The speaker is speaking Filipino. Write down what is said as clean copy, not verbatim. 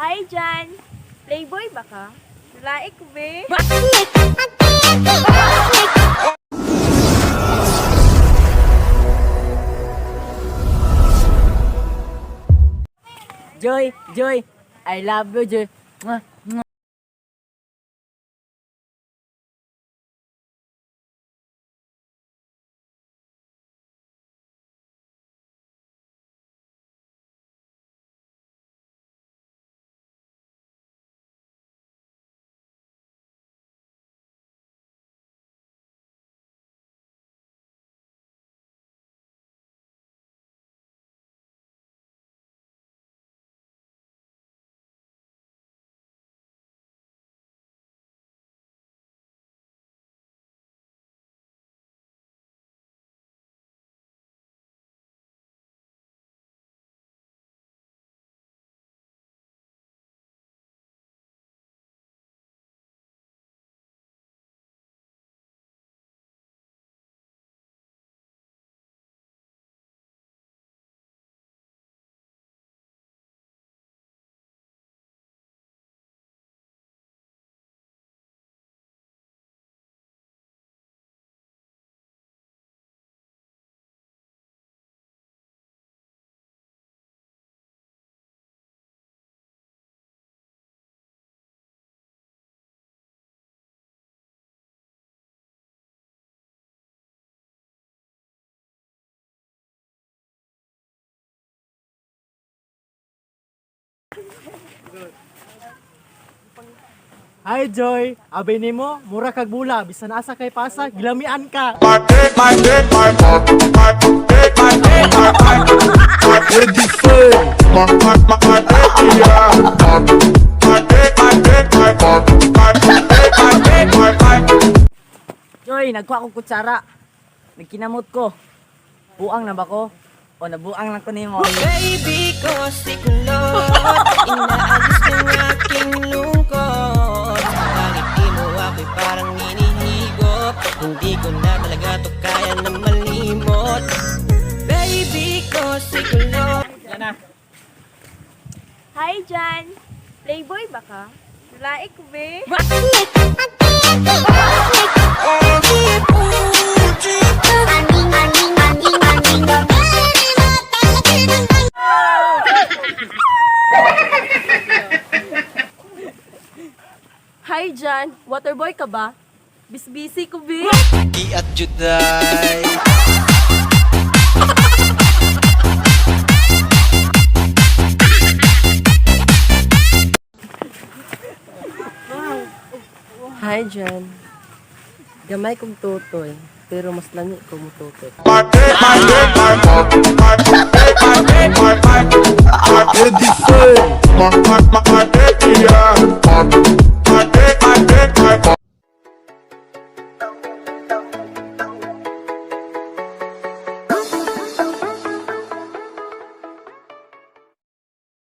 Hi, Jan. Playboy ba ka? Laik ko, be. Joy, Joy, I love you, Joy. Mwah, mwah. Hi Joy, abay nimo mura kag bula bisan asa kay pasa gilamian ka. Joy, nagkuha ko kutsara. Nagkinamot ko. Buang na ba ko? O nabuang lang ko nimo. Baby ko si kulot, inaalis ng aking lungkot. Sa pangiti mo ako'y parang hinihigop. Hindi ko na talaga to kaya na malimot. Baby ko si kulot. Yan na. Hi, Jan. Playboy ba ka? Laik ko, be. Hi, Jan. Waterboy ka ba? Bisbisi ko, be. Di at juday. Hi, Jan. Gamay kong tutoy, pero mas langi ko mo tutoy. My